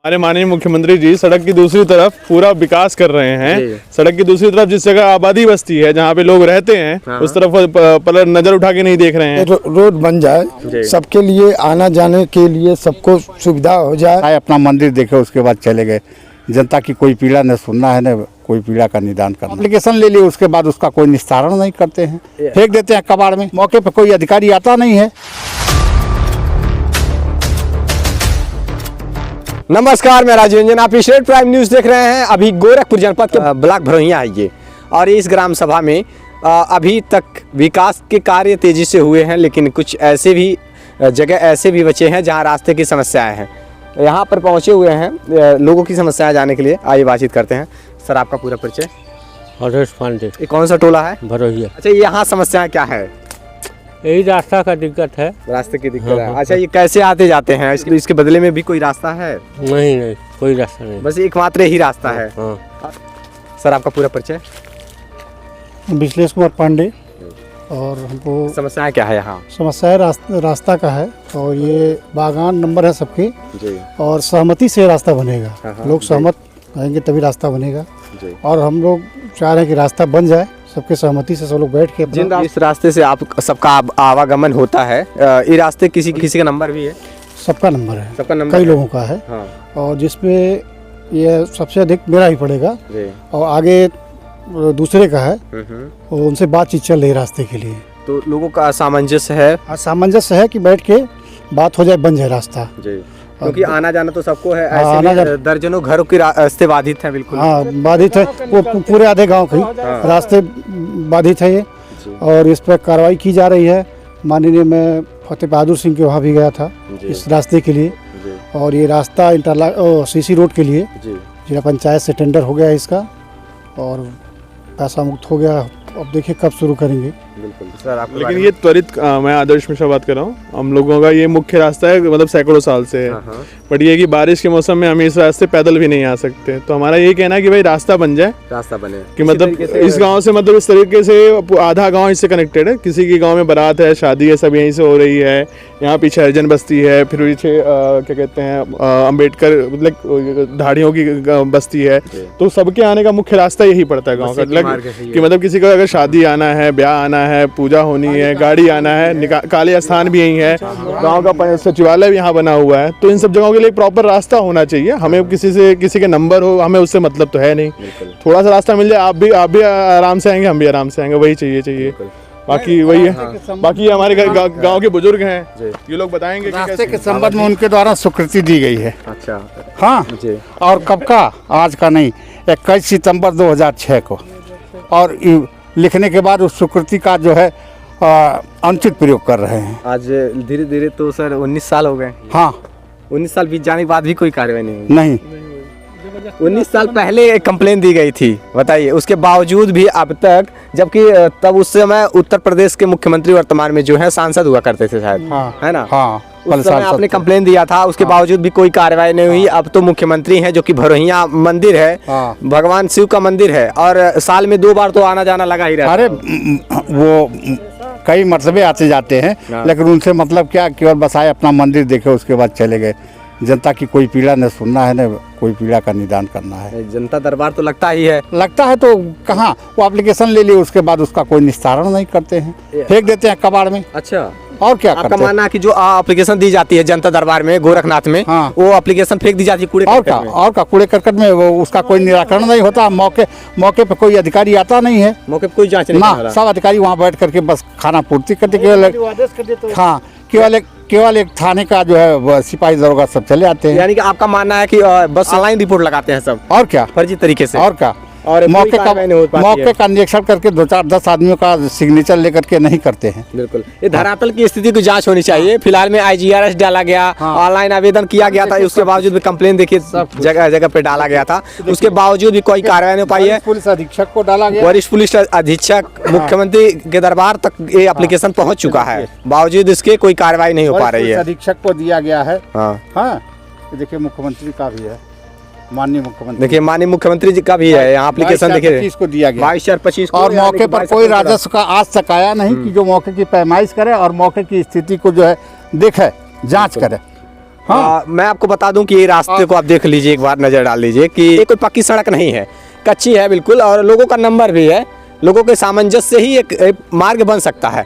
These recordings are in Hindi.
हमारे माननीय मुख्यमंत्री जी सड़क की दूसरी तरफ पूरा विकास कर रहे हैं। सड़क की दूसरी तरफ जिस जगह आबादी बस्ती है, जहाँ पे लोग रहते हैं, उस तरफ पर नजर उठा के नहीं देख रहे हैं। रोड बन जाए, सबके लिए आना जाने के लिए सबको सुविधा हो जाए। अपना मंदिर देखे उसके बाद चले गए। जनता की कोई पीड़ा न सुनना है, न कोई पीड़ा का निदान करना। एप्लीकेशन ले लिए, उसके बाद उसका कोई निस्तारण नहीं करते हैं, फेंक देते हैं कबाड़ में। मौके पर कोई अधिकारी आता नहीं है। नमस्कार, मैं राजीव रंजन, आप स्टेट प्राइम न्यूज़ देख रहे हैं। अभी गोरखपुर जनपद के ब्लॉक भरोहिया है ये, और इस ग्राम सभा में अभी तक विकास के कार्य तेजी से हुए हैं, लेकिन कुछ ऐसे भी जगह ऐसे भी बचे हैं जहां रास्ते की समस्याएं हैं। यहां पर पहुंचे हुए हैं लोगों की समस्याएं जानने के लिए। आइए बातचीत करते हैं। सर, आपका पूरा परिचय? हरेश पांडे। ये कौन सा टोला है? भरोहिया। अच्छा, यहाँ समस्याएं क्या है? यही रास्ता का दिक्कत है। रास्ते की दिक्कत है। अच्छा, ये कैसे आते जाते हैं? इसके बदले में भी कोई रास्ता है? नहीं, कोई रास्ता नहीं, बस एकमात्र ही रास्ता है। सर, आपका पूरा परिचय? विश्लेष कुमार पांडे। और हमको समस्या क्या है यहाँ? समस्या रास्ता का है, और ये बागान नंबर है सबके जी। और सहमति से रास्ता बनेगा। लोग सहमत रहेंगे तभी रास्ता बनेगा जी। और हम लोग चाह रहे हैं कि रास्ता बन जाए, सबके सहमति से सब लोग बैठ के। जिन इस रास्ते से आप सबका आवागमन होता है, ये रास्ते किसी का नंबर भी है? सबका नंबर है, सबका नंबर कई लोगों का है। हाँ। और जिसमें ये सबसे अधिक मेरा ही पड़ेगा, और आगे दूसरे का है, और उनसे बातचीत चल रही रास्ते के लिए। तो लोगों का सामंजस्य है? सामंजस्य है कि बैठ के बात हो जाए, बन जाए रास्ता जी। क्योंकि आना जाना तो सबको है, ऐसे दर्जनों घरों के रास्ते बाधित हैं। बिल्कुल हाँ, बाधित है। वो पूरे आधे गांव के रास्ते बाधित है ये, और इस पर कार्रवाई की जा रही है। माननीय मैं फतेह बहादुर सिंह के वहाँ भी गया था इस रास्ते के लिए, और ये रास्ता सीसी रोड के लिए जिला पंचायत से टेंडर हो गया है इसका, और पैसा मुक्त हो गया। अब देखिए कब शुरू करेंगे। बिल्कुल सर, आपको लेकिन ये त्वरित मैं आदर्श मिश्रा बात कर रहा हूँ। हम लोगों का ये मुख्य रास्ता है, मतलब सैकड़ों साल से है। बट ये कि बारिश के मौसम में हम इस रास्ते पैदल भी नहीं आ सकते। तो हमारा ये कहना है कि भाई रास्ता बन जाए, रास्ता बने कि मतलब इस गांव से, मतलब इस तरीके से आधा गांव इससे कनेक्टेड है। किसी की गांव में बारात है, शादी है, सब यहीं से हो रही है। यहाँ पीछे हरिजन बस्ती है, फिर पीछे क्या कहते हैं अम्बेडकर, मतलब ढाड़ियों की बस्ती है। तो सबके आने का मुख्य रास्ता यही पड़ता है गाँव का, कि मतलब किसी का अगर शादी आना है, ब्याह आना है, पूजा होनी है, गाड़ी आना है, काली स्थान भी यही है, गांव का सचिवालय भी यहाँ बना हुआ है। तो इन सब जगहों के लिए प्रॉपर रास्ता होना चाहिए। हमें किसी के नंबर हो, हमें उससे मतलब तो है नहीं। थोड़ा सा रास्ता मिल जाए, आप भी आराम से आएंगे, हम भी आराम से आएंगे, वही चाहिए। बाकी वही है। बाकी हमारे गांव के बुजुर्ग हैं, ये लोग बताएंगे कि रास्ते के संबंध में उनके द्वारा स्वीकृति दी गई है। अच्छा। हाँ जी। और कब का? आज का नहीं, 21 सितंबर 2006 को। और लिखने के बाद उस स्वीकृति का जो है अनुचित प्रयोग कर रहे हैं। आज धीरे धीरे तो सर 19 साल हो गए। हाँ, 19 साल बीत जाने के बाद भी कोई कार्रवाई नहीं हुई? नहीं। 19 साल पहले एक कंप्लेन दी गई थी, बताइए। उसके बावजूद भी अब तक, जबकि तब उस समय उत्तर प्रदेश के मुख्यमंत्री वर्तमान में जो है सांसद हुआ करते थे शायद, है ना? हाँ, उस समय आपने कंप्लेन दिया था, उसके बावजूद भी कोई कार्रवाई नहीं हुई। अब तो मुख्यमंत्री हैं, जो कि भरोहिया मंदिर है, भगवान शिव का मंदिर है, और साल में 2 बार तो आना जाना लगा ही रहता है। अरे वो कई मरतबे आते जाते हैं, लेकिन उनसे मतलब क्या? केवल बसाए अपना मंदिर देखे, उसके बाद चले गए। जनता की कोई पीड़ा न सुनना है, न कोई पीड़ा का निदान करना है। जनता दरबार तो लगता ही है। लगता है तो कहाँ? वो एप्लीकेशन ले लिए, उसके बाद उसका कोई निस्तारण नहीं करते हैं, फेंक देते हैं कबाड़ में। अच्छा, और क्या आपका मानना है कि जो एप्लीकेशन दी जाती है जनता दरबार में गोरखनाथ में, वो एप्लीकेशन फेंक दी जाती है कूड़े और का कूड़े करकट में? वो उसका कोई निराकरण नहीं होता। मौके पे कोई अधिकारी आता नहीं है, मौके पे कोई जांच नहीं। सब अधिकारी वहाँ बैठ करके बस खाना पूर्ति करते, केवल एक थाने का जो है सिपाही दरोगा सब चले आते हैं। यानी कि आपका मानना है कि बस ऑनलाइन रिपोर्ट लगाते हैं सब, और क्या, फर्जी तरीके से। और क्या, और मौके का निरीक्षण करके 2-4-10 आदमियों का सिग्नेचर लेकर के नहीं करते हैं। बिल्कुल, ये धरातल की स्थिति की जांच होनी चाहिए। फिलहाल में IGRS डाला गया, ऑनलाइन आवेदन किया गया था, उसके बावजूद भी कंप्लेन देखिए जगह जगह पे डाला गया था, उसके बावजूद भी कोई कार्रवाई नहीं हो पाई है। पुलिस अधीक्षक को डाला गया, वरिष्ठ पुलिस अधीक्षक मुख्यमंत्री के दरबार तक ये एप्लीकेशन पहुँच चुका है, बावजूद इसके कोई कार्रवाई नहीं हो पा रही है। अधीक्षक को दिया गया है। हाँ, देखिए मुख्यमंत्री का भी है, माननीय मुख्यमंत्री। देखिए माननीय मुख्यमंत्री जी का भी है यहाँ एप्लीकेशन, देखिए 22/25 को दिया गया, 22/25 को। और मौके पर कोई राजस्व का आज तक आया नहीं कि जो मौके की पैमाइश करे और मौके की स्थिति को जो है देखे, जांच करे। मैं आपको बता दूं कि ये रास्ते को आप देख लीजिए, एक बार नजर डाल लीजिए कि ये कोई पक्की सड़क नहीं है, कच्ची है बिल्कुल, और लोगों का नंबर भी है। लोगों के सामंजस्य से ही एक मार्ग बन सकता है।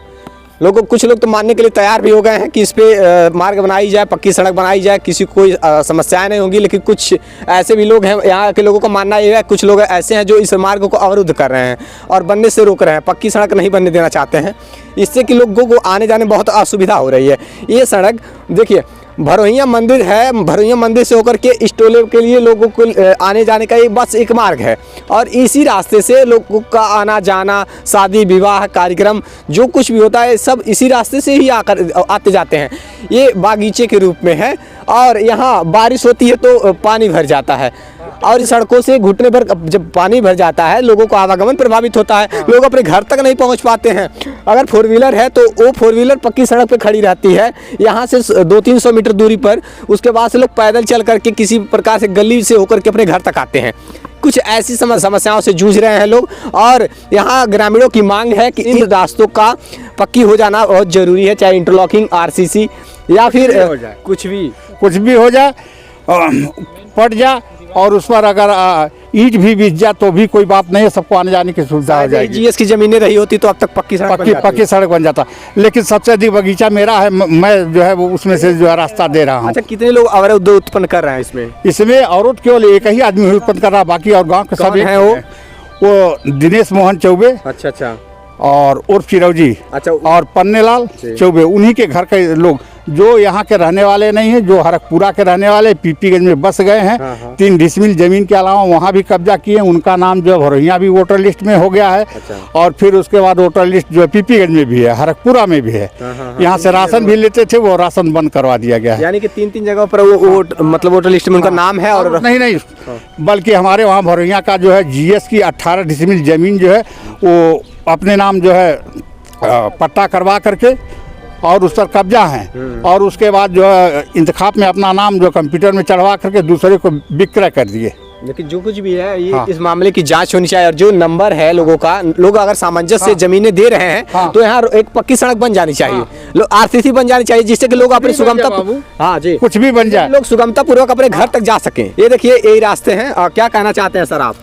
कुछ लोग तो मानने के लिए तैयार भी हो गए हैं कि इस पे मार्ग बनाई जाए, पक्की सड़क बनाई जाए, किसी को कोई समस्याएं नहीं होंगी। लेकिन कुछ ऐसे भी लोग हैं, यहाँ के लोगों का मानना ये है, कुछ लोग ऐसे हैं जो इस मार्ग को अवरुद्ध कर रहे हैं और बनने से रोक रहे हैं, पक्की सड़क नहीं बनने देना चाहते हैं। इससे कि लोगों को आने जाने में बहुत असुविधा हो रही है। ये सड़क देखिए, भरोहिया मंदिर है, भरोहिया मंदिर से होकर के इस्टोले के लिए लोगों को आने जाने का ये बस एक मार्ग है, और इसी रास्ते से लोगों का आना जाना, शादी विवाह कार्यक्रम जो कुछ भी होता है सब इसी रास्ते से ही आते जाते हैं। ये बागीचे के रूप में है, और यहाँ बारिश होती है तो पानी भर जाता है, और सड़कों से घुटने पर जब पानी भर जाता है लोगों का आवागमन प्रभावित होता है, लोग अपने घर तक नहीं पहुंच पाते हैं। अगर 4 व्हीलर है तो वो 4 व्हीलर पक्की सड़क पे खड़ी रहती है, यहाँ से 200-300 मीटर दूरी पर। उसके बाद से लोग पैदल चल करके किसी प्रकार से गली से होकर के अपने घर तक आते हैं। कुछ ऐसी समस्याओं से जूझ रहे हैं लोग, और यहाँ ग्रामीणों की मांग है कि इन रास्तों का पक्की हो जाना बहुत ज़रूरी है, चाहे इंटरलॉकिंग, RCC या फिर कुछ भी हो जाए, पट जा, और उस पर अगर ईंट भी बिछ जाए तो भी कोई बात नहीं है, सबको आने जाने की सुविधा हो जाएगी। GS की जमीनें रही होती तो अब तक पक्की सड़क बन जाता। लेकिन सबसे अधिक बगीचा मेरा है, मैं जो है वो उसमें से जो है रास्ता दे रहा हूँ। अच्छा, कितने लोग अवरोध उत्पन्न कर रहे हैं इसमें अवरोध केवल एक ही आदमी उत्पन्न कर रहा है, बाकी और गाँव के सब हैं। वो दिनेश मोहन चौबे, अच्छा, और उर्फ चिरौजी, अच्छा, और पन्नेलाल चौबे, उन्हीं के घर के लोग जो यहाँ के रहने वाले नहीं हैं, जो हरकपुरा के रहने वाले पीपीगंज में बस गए हैं। 3 डिसमिल जमीन के अलावा वहाँ भी कब्जा किए, उनका नाम जो भरोहिया भी वोटर लिस्ट में हो गया है। और फिर उसके बाद वोटर लिस्ट जो है पीपीगंज में भी है, हरकपुरा में भी है। यहाँ से राशन भी लेते थे, वो राशन बंद करवा दिया गया है। यानी कि 3 जगह पर वो मतलब वोटर लिस्ट में उनका नाम है। और नहीं, बल्कि हमारे वहाँ भरोहिया का जो है GS की 18 डिसमिल जमीन जो है वो अपने नाम जो है पट्टा करवा करके और उस पर कब्जा है, और उसके बाद जो है इंतखाब में अपना नाम जो कंप्यूटर में चढ़वा करके दूसरे को विक्रय कर दिए। लेकिन जो कुछ भी है ये इस मामले की जांच होनी चाहिए, और जो नंबर है लोगों का, लोग अगर सामंजस्य से जमीनें दे रहे हैं तो यहाँ एक पक्की सड़क बन जानी चाहिए, RCC बन जानी चाहिए, जिससे कि लोग अपनी सुगमता जी कुछ भी बन जाए, लोग सुगमता पूर्वक अपने घर तक जा सके। ये देखिए यही रास्ते हैं। क्या कहना चाहते हैं सर आप?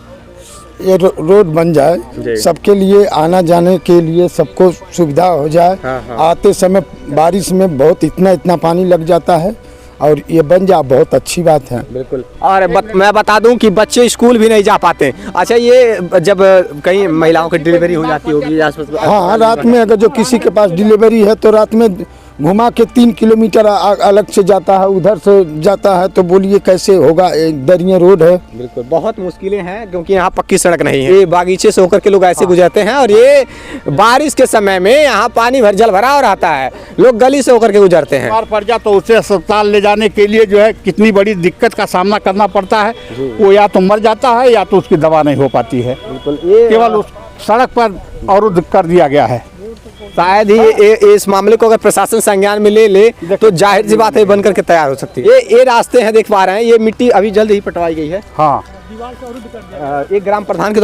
ये रोड बन जाए, सबके लिए आना जाने के लिए सबको सुविधा हो जाए। आते समय बारिश में बहुत इतना पानी लग जाता है, और ये बन जाए बहुत अच्छी बात है। बिल्कुल। और मैं बता दूं कि बच्चे स्कूल भी नहीं जा पाते। अच्छा, ये जब कहीं महिलाओं की डिलीवरी हो जाती होगी हाँ, रात में अगर जो किसी के पास डिलीवरी है तो रात में घुमा के 3 किलोमीटर अलग से जाता है, उधर से जाता है, तो बोलिए कैसे होगा? एक दरिया रोड है। बिल्कुल, बहुत मुश्किलें हैं क्योंकि यहाँ पक्की सड़क नहीं है। ये बागीचे से होकर के लोग ऐसे गुजरते हैं, और ये बारिश के समय में यहाँ पानी जल भरा रहता है, लोग गली से होकर के गुजरते हैं। बीमार पड़ जाए तो उसे अस्पताल ले जाने के लिए जो है कितनी बड़ी दिक्कत का सामना करना पड़ता है। वो या तो मर जाता है या तो उसकी दवा नहीं हो पाती है। केवल उस सड़क पर अवरुद्ध कर दिया गया है। शायद ही इस मामले को अगर प्रशासन संज्ञान में ले तो जाहिर सी बात है बन करके तैयार हो सकती है। ये रास्ते हैं, देख पा रहे हैं, ये मिट्टी अभी जल्द ही पटवाई गई है। हाँ, ये ग्राम प्रधान के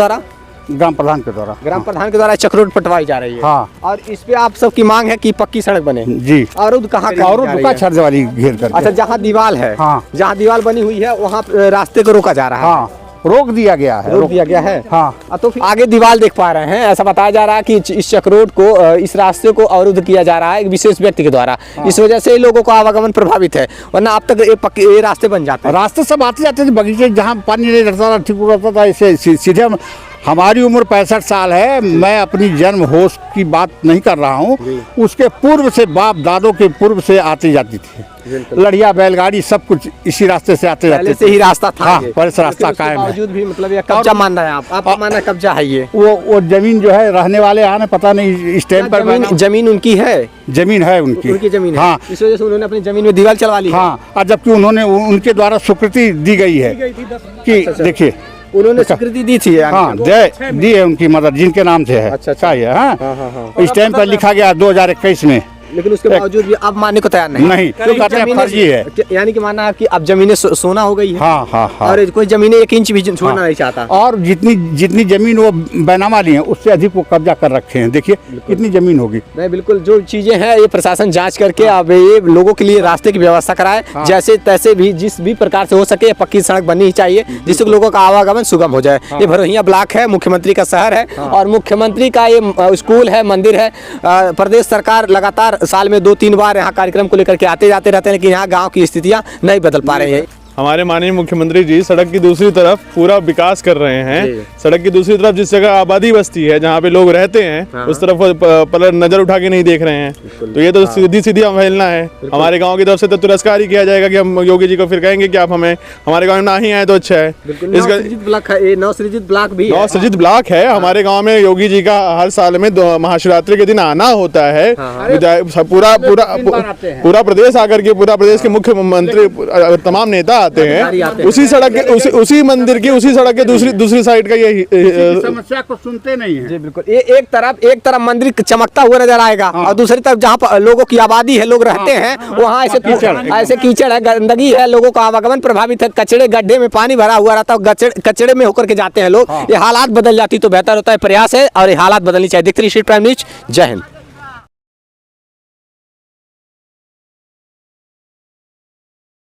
द्वारा चक्रोड पटवाई जा रही है। हाँ, और इस पे आप सबकी मांग है कि पक्की सड़क बने जी। अवरुद्ध कहाँ का छर्ज वाली घेर कर। अच्छा, जहाँ दीवार है, जहाँ दीवार बनी हुई है वहाँ रास्ते को रोका जा रहा है। हाँ, रोक दिया गया है। हाँ, तो फिर आगे दीवार देख पा रहे हैं। ऐसा बताया जा रहा है कि इस चक्रोड को, इस रास्ते को अवरुद्ध किया जा रहा है एक विशेष व्यक्ति के द्वारा। इस वजह से लोगों का आवागमन प्रभावित है, वरना अब तक ये रास्ते बन जाते हैं। रास्ते सब आते जाते थे, बगीचे जहाँ पानी नहीं रहता था, ठीक रहता था। इसे सीधे हमारी उम्र 65 साल है, मैं अपनी जन्म होश की बात नहीं कर रहा हूँ, उसके पूर्व से बाप दादों के पूर्व से आती जाती थी। लड़िया बैलगाड़ी सब कुछ इसी रास्ते से आते जाते से ही रास्ता था। हाँ, पहले से रास्ता कायम है। बावजूद भी मतलब ये कब्जा मान रहा है आपका मानना कब्जा है ये? वो जमीन जो है रहने वाले आने पता नहीं इस टाइम पर जमीन उनकी है, जमीन है उनकी जमीन है। हाँ, इस वजह से उन्होंने अपनी जमीन में दीवार चलवा ली। हाँ, और जबकि उन्होंने उनके द्वारा स्वीकृति दी गई है कि देखिए उन्होंने स्वीकृति दी थी। हाँ, दी है उनकी मदद जिनके नाम से है। अच्छा, हाँ, इस टाइम पर लिखा गया 2021 में लेकिन उसके बावजूद भी अब मानने को तैयार नहीं नहीं, तो कहते हैं जमीनें- फर्जी है। यानी कि माना कि अब जमीनें सोना हो गई है। हाँ हाँ हाँ। और कोई जमीनें 1 इंच भी छोड़ना नहीं चाहता। और जितनी जितनी जमीन वो बैनामा ली है उससे अधिक वो कब्जा कर रखे हैं। देखिए कितनी जमीन होगी। नहीं, बिल्कुल जो चीजें हैं ये प्रशासन जांच करके अब ये लोगों के लिए रास्ते की व्यवस्था कराए। जैसे तैसे भी जिस भी प्रकार से हो सके पक्की सड़क बननी ही चाहिए, जिससे लोगों का आवागमन सुगम हो जाए। ये भरोहिया ब्लॉक है, मुख्यमंत्री का शहर है और मुख्यमंत्री का ये स्कूल है, मंदिर है। प्रदेश सरकार लगातार साल में 2-3 बार यहाँ कार्यक्रम को लेकर के आते जाते रहते हैं, लेकिन यहाँ गाँव की स्थितियाँ नहीं बदल पा रही है। हमारे माननीय मुख्यमंत्री जी सड़क की दूसरी तरफ पूरा विकास कर रहे हैं। सड़क की दूसरी तरफ जिस जगह आबादी बस्ती है, जहाँ पे लोग रहते हैं, उस तरफ पर नजर उठा के नहीं देख रहे हैं। तो ये तो सीधी सीधी अवहेलना है। हमारे गांव की तरफ से तो तिरस्कार ही किया जाएगा कि हम योगी जी को फिर कहेंगे कि आप हमें हमारे गाँव में ना ही आए तो अच्छा है। नवसृजित ब्लॉक भी नवसृजित ब्लॉक है हमारे गांव में। योगी जी का हर साल में महाशिवरात्रि के दिन आना होता है। पूरा प्रदेश आकर के, पूरा प्रदेश के मुख्यमंत्री तमाम नेता आते हैं। उसी सड़क के उसी मंदिर की उसी सड़क के दूसरी साइड का ये समस्या को सुनते नहीं है। जी बिल्कुल। ये एक तरफ मंदिर चमकता हुआ नजर आएगा और दूसरी तरफ जहाँ पर लोगों की आबादी है, लोग रहते हैं, वहाँ ऐसे कीचड़ है, गंदगी है, लोगों का आवागमन प्रभावित है। कचड़े गड्ढे में पानी भरा हुआ रहता है, कचड़े में होकर के जाते हैं लोग। ये हालात बदल जाती तो बेहतर होता है। प्रयास है और ये हालात बदलनी चाहिए। देखते रहिए स्ट्रीट प्राइम न्यूज़। जय हिंद।